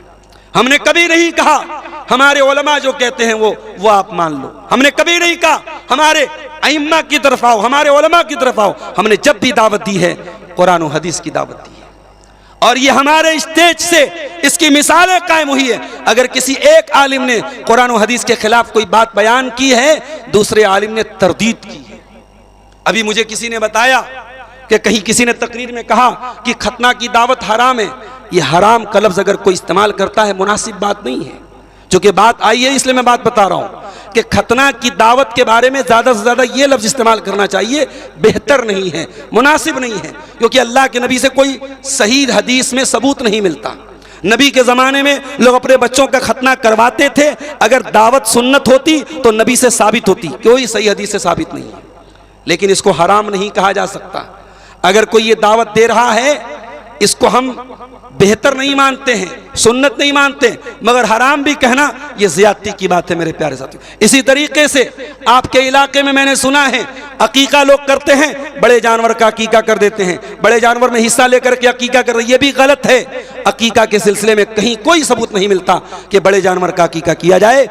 हमने कभी नहीं कहा हमारे उलमा जो कहते हैं वो आप मान लो, हमने कभी नहीं कहा हमारे अइम्मा की तरफ आओ, हमारे उलमा की तरफ आओ। हमने जब भी दावत दी है कुरान और हदीस की दावत दी है, और ये हमारे स्टेज से इसकी मिसालें कायम हुई है। अगर किसी एक आलिम ने कुरान और हदीस के खिलाफ कोई बात बयान की है, दूसरे आलिम ने तरदीद की है। अभी मुझे किसी ने बताया कि कहीं किसी ने तकरीर में कहा कि खतना की दावत हराम है। ये हराम का लफ्ज़ अगर कोई इस्तेमाल करता है मुनासिब बात नहीं है, चूंकि बात आई है इसलिए मैं बात बता रहा हूं कि खतना की दावत के बारे में ज़्यादा से ज़्यादा ये लफ्ज़ इस्तेमाल करना चाहिए, बेहतर नहीं है, मुनासिब नहीं है, क्योंकि अल्लाह के नबी से कोई सही हदीस में सबूत नहीं मिलता। नबी के ज़माने में लोग अपने बच्चों का खतना करवाते थे, अगर दावत सुन्नत होती तो नबी से साबित होती, कोई सही हदीस से साबित नहीं है। लेकिन इसको हराम नहीं कहा जा सकता। अगर कोई ये दावत दे रहा है, इसको हम बेहतर नहीं मानते हैं, सुन्नत नहीं मानते, मगर हराम भी कहना ये ज़ियादती की बात है मेरे प्यारे साथियों। इसी तरीके से आपके इलाके में मैंने सुना है अकीका लोग करते हैं, बड़े जानवर का अकीका कर देते हैं, बड़े जानवर में हिस्सा लेकर के अकीका कर रहे, ये भी गलत है। अकीका के सिलसिले में कहीं कोई सबूत नहीं मिलता कि बड़े जानवर का अकीका किया जाए।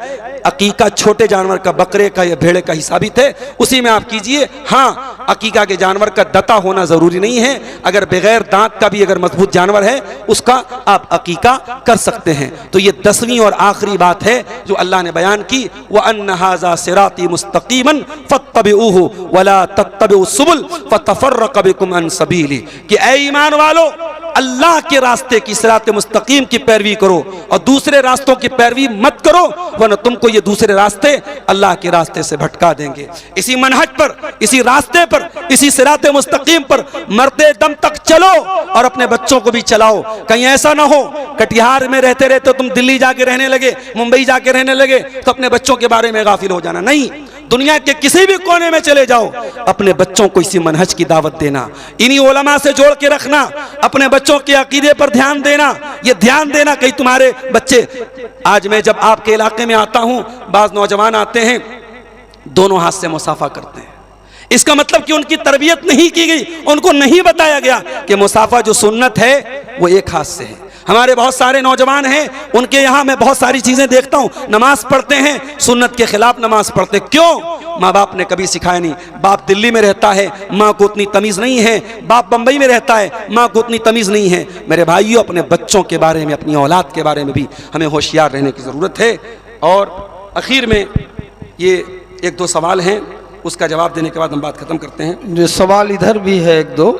अकीका छोटे जानवर का, बकरे का या भेड़े का ही साबित है, उसी में आप कीजिए। हाँ, अकीका के जानवर का दता होना ज़रूरी नहीं है, अगर बगैर दांत का भी अगर मजबूत जानवर है उसका आप अकीका कर सकते हैं। तो ये 10वीं और आखिरी बात है जो अल्लाह ने बयान की, व अन्न हाज़ा सिराती मुस्तकीमन फत्तबिऊहु वला तत्तबिउस सुबुल फतफर्रक़ बिकुम अन सबीली, कि ऐ ईमान वालो, अल्लाह के रास्ते की सिरात मुस्तकीम की पैरवी करो और दूसरे रास्तों की पैरवी मत करो, वरना तुमको ये दूसरे रास्ते अल्लाह के रास्ते से भटका देंगे। इसी मनहज पर, इसी रास्ते पर, इसी सिरात मुस्तकीम पर मरते दम तक चलो और अपने बच्चों को भी चलाओ। कहीं ऐसा ना हो कटिहार में रहते रहते तुम दिल्ली जाके रहने लगे, मुंबई जाके रहने लगे तो अपने बच्चों के बारे में गाफिल हो जाना। नहीं, दुनिया के किसी भी कोने में चले जाओ, अपने बच्चों को इसी मनहज की दावत देना, इन्हीं उलमा से जोड़ के रखना, अपने बच्चों के अकीदे पर ध्यान देना। ये ध्यान देना कहीं तुम्हारे बच्चे, आज मैं जब आपके इलाके में आता हूं, बाज नौजवान आते हैं दोनों हाथ से मुसाफा करते हैं, इसका मतलब कि उनकी तरबियत नहीं की गई, उनको नहीं बताया गया कि मुसाफा जो सुन्नत है वो एक हाथ से है। हमारे बहुत सारे नौजवान हैं, उनके यहाँ मैं बहुत सारी चीज़ें देखता हूँ, नमाज पढ़ते हैं, सुन्नत के खिलाफ नमाज पढ़ते। क्यों? माँ बाप ने कभी सिखाया नहीं। बाप दिल्ली में रहता है, माँ को उतनी तमीज़ नहीं है, बाप बम्बई में रहता है, माँ को उतनी तमीज़ नहीं है। मेरे भाइयों, अपने बच्चों के बारे में, अपनी औलाद के बारे में भी हमें होशियार रहने की ज़रूरत है। और आखिर में ये एक दो सवाल हैं, उसका जवाब देने के बाद हम बात ख़त्म करते हैं। जो सवाल इधर भी है एक दो,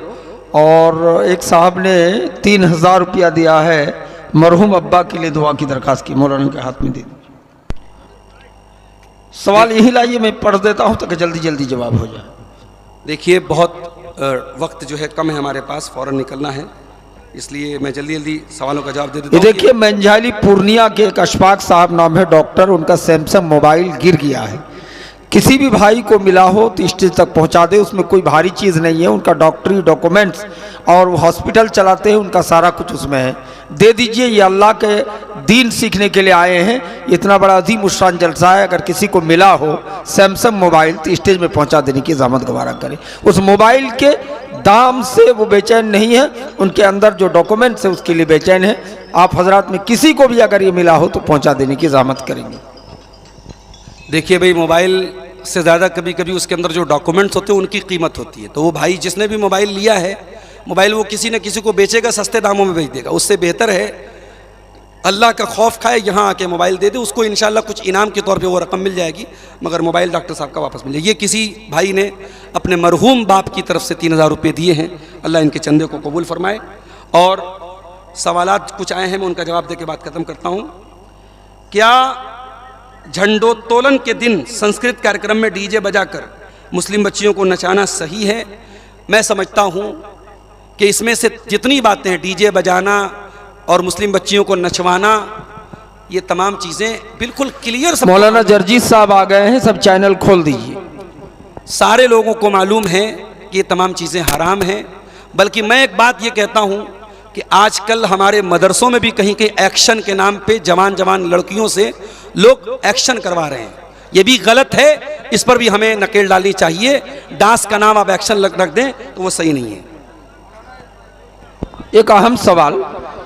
और एक साहब ने 3000 रुपया दिया है, मरहूम अब्बा के लिए दुआ की दरखास्त की, मौलाना के हाथ में दे दी। सवाल यही लाइए, मैं पढ़ देता हूँ ताकि जल्दी जल्दी जवाब हो जाए। देखिए, बहुत वक्त जो है कम है हमारे पास, फ़ौरन निकलना है, इसलिए मैं जल्दी जल्दी सवालों का जवाब दे देता हूँ। देखिए, मंझाली पूर्णिया के एक अशफाक साहब नाम है, डॉक्टर, उनका सैमसंग मोबाइल गिर गया है। किसी भी भाई को मिला हो तो स्टेज तक पहुंचा दे, उसमें कोई भारी चीज़ नहीं है, उनका डॉक्टरी डॉक्यूमेंट्स और वो हॉस्पिटल चलाते हैं, उनका सारा कुछ उसमें है, दे दीजिए। ये अल्लाह के दीन सीखने के लिए आए हैं, इतना बड़ा अजीम उशान जलसा है। अगर किसी को मिला हो सैमसंग मोबाइल तो स्टेज में पहुंचा देने की ज़हमत गवारा करें। उस मोबाइल के दाम से वो बेचैन नहीं है, उनके अंदर जो डॉक्यूमेंट्स है उसके लिए बेचैन है। आप हजरात में किसी को भी अगर ये मिला हो तो पहुँचा देने की ज़हमत करेंगे। देखिए भाई, मोबाइल से ज़्यादा कभी कभी उसके अंदर जो डॉक्यूमेंट्स होते हैं उनकी कीमत होती है। तो वो भाई जिसने भी मोबाइल लिया है, मोबाइल वो किसी न किसी को बेचेगा, सस्ते दामों में बेच देगा। उससे बेहतर है अल्लाह का खौफ खाए, यहाँ आके मोबाइल दे दे, उसको इंशाल्लाह कुछ इनाम के तौर पे वो रकम मिल जाएगी, मगर मोबाइल डॉक्टर साहब का वापस मिल जाएगी। ये किसी भाई ने अपने मरहूम बाप की तरफ से 3000 रुपये दिए हैं, अल्लाह इनके चंदे को कबूल फरमाए। और सवालात कुछ आए हैं, मैं उनका जवाब दे के बात ख़त्म करता हूँ। क्या झंडोत्तोलन के दिन संस्कृत कार्यक्रम में डीजे बजाकर मुस्लिम बच्चियों को नचाना सही है? मैं समझता हूँ कि इसमें से जितनी बातें हैं, डीजे बजाना और मुस्लिम बच्चियों को नचवाना, ये तमाम चीज़ें बिल्कुल क्लियर। मौलाना जर्जीत साहब आ गए हैं, सब चैनल खोल दीजिए। सारे लोगों को मालूम है कि ये तमाम चीज़ें हराम हैं। बल्कि मैं एक बात ये कहता हूँ कि आजकल हमारे मदरसों में भी कहीं कहीं एक्शन के नाम पे जवान जवान लड़कियों से लोग एक्शन करवा रहे हैं, ये भी गलत है, इस पर भी हमें नकेल डालनी चाहिए। डांस का नाम आप एक्शन रख दें तो वो सही नहीं है। एक अहम सवाल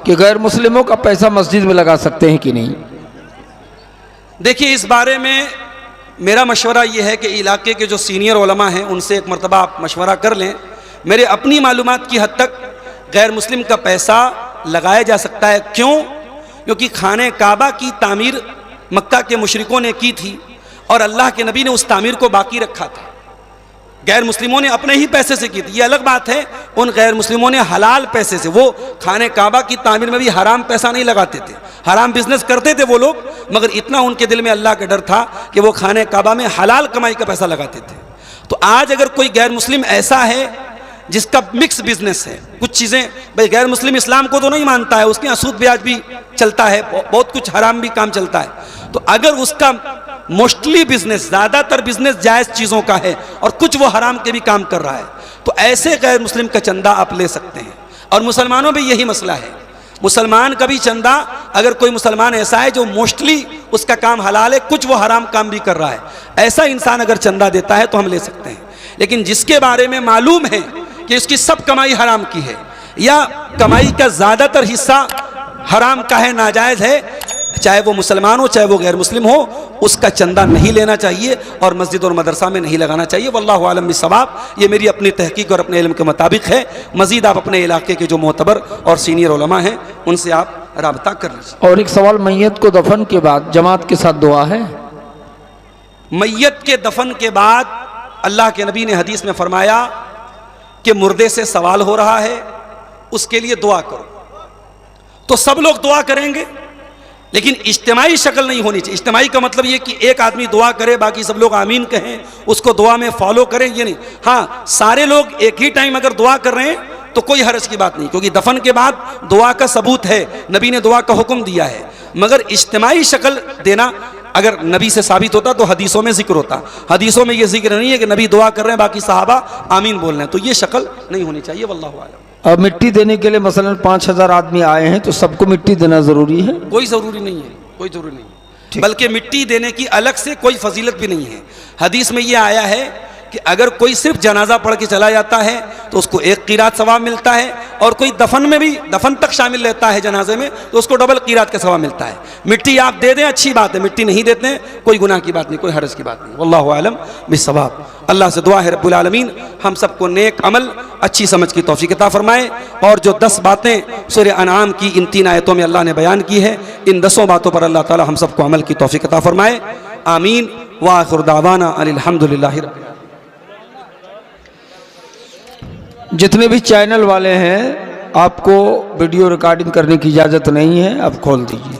कि गैर मुस्लिमों का पैसा मस्जिद में लगा सकते हैं कि नहीं? देखिए, इस बारे में मेरा मशवरा ये है कि इलाके के जो सीनियर उलमा हैं उनसे एक मरतबा आप मशवरा कर लें। मेरे अपनी मालूमात की हद तक गैर मुस्लिम का पैसा लगाया जा सकता है। क्यों? क्योंकि खाने काबा की तामीर मक्का के मुशरिकों ने की थी और अल्लाह के नबी ने उस तामीर को बाकी रखा था। गैर मुस्लिमों ने अपने ही पैसे से की थी, ये अलग बात है। उन गैर मुस्लिमों ने हलाल पैसे से, वो खाने काबा की तामीर में भी हराम पैसा नहीं लगाते थे, हराम बिजनेस करते थे वो लोग, मगर इतना उनके दिल में अल्लाह का डर था कि वो खाने काबा में हलाल कमाई का पैसा लगाते थे। तो आज अगर कोई गैर मुस्लिम ऐसा है जिसका मिक्स बिजनेस है, कुछ चीज़ें, भाई गैर मुस्लिम इस्लाम को तो नहीं मानता है, उसके यहाँ सूद ब्याज भी चलता है, बहुत कुछ हराम भी काम चलता है, तो अगर उसका मोस्टली बिजनेस, ज़्यादातर बिजनेस जायज़ चीज़ों का है और कुछ वो हराम के भी काम कर रहा है, तो ऐसे गैर मुस्लिम का चंदा आप ले सकते हैं। और मुसलमानों में यही मसला है, मुसलमान का भी चंदा, अगर कोई मुसलमान ऐसा है जो मोस्टली उसका काम हलाल है, कुछ वो हराम काम भी कर रहा है, ऐसा इंसान अगर चंदा देता है तो हम ले सकते हैं। लेकिन जिसके बारे में मालूम है कि उसकी सब कमाई हराम की है या कमाई का ज़्यादातर हिस्सा हराम का है, नाजायज़ है, चाहे वो मुसलमान हो चाहे वो गैर मुस्लिम हो, उसका चंदा नहीं लेना चाहिए और मस्जिद और मदरसा में नहीं लगाना चाहिए। वल्लाहु आलम बिस्सवाब। ये मेरी अपनी तहकीक और अपने इल्म के मुताबिक है। मज़ीद आप अपने इलाके के जो मोतबर और सीनियर उलमा हैं उनसे आप राबता कर लीजिए। और एक सवाल, मैयत को दफन के बाद जमात के साथ दुआ है? मैयत के दफन के बाद अल्लाह के नबी ने हदीस में फरमाया कि मुर्दे से सवाल हो रहा है, उसके लिए दुआ करो। तो सब लोग दुआ करेंगे, लेकिन इज्तिमाई शक्ल नहीं होनी चाहिए। इज्तिमाई का मतलब ये कि एक आदमी दुआ करे, बाकी सब लोग आमीन कहें, उसको दुआ में फॉलो करें, ये नहीं। हाँ, सारे लोग एक ही टाइम अगर दुआ कर रहे हैं तो कोई हर्ज की बात नहीं, क्योंकि दफन के बाद दुआ का सबूत है, नबी ने दुआ का हुक्म दिया है। मगर इज्तिमाई शक्ल देना अगर नबी से साबित होता तो हदीसों में जिक्र होता। हदीसों में ये जिक्र नहीं है कि नबी दुआ कर रहे हैं, बाकी सहाबा आमीन बोल रहे हैं, तो ये शक्ल नहीं होनी चाहिए। वल्लाहु आलम। अब मिट्टी देने के लिए मसलन 5000 आदमी आए हैं, तो सबको मिट्टी देना ज़रूरी है? कोई ज़रूरी नहीं है, कोई ज़रूरी नहीं है। बल्कि मिट्टी देने की अलग से कोई फजीलत भी नहीं है। हदीस में यह आया है कि अगर कोई सिर्फ जनाजा पढ़ के चला जाता है तो उसको एक क़ीरात सवाब मिलता है, और कोई दफन में भी दफन तक शामिल रहता है जनाजे में तो उसको डबल क़ीरात का सवाब मिलता है। मिट्टी आप दे दें अच्छी बात है, मिट्टी नहीं देते हैं कोई गुनाह की बात नहीं, कोई हरज की बात नहीं। वल्लाहु आलम बिस्सवाब। अल्लाह से दुआ है रब्बुल आलमीन हम सबको नेक अमल अच्छी समझ की तौफीक अता फरमाए। और जो 10 बातें सूरह अनआम की इन 3 आयतों में अल्लाह ने बयान की है, इन 10 बातों पर अल्लाह ताला हम सबको अमल की तौफीक अता फरमाए। आमीन। व आखिर दावाना अनिल हम्दुलिल्लाहि रब्बिल आलमीन। जितने भी चैनल वाले हैं, आपको वीडियो रिकॉर्डिंग करने की इजाज़त नहीं है, आप खोल दीजिए।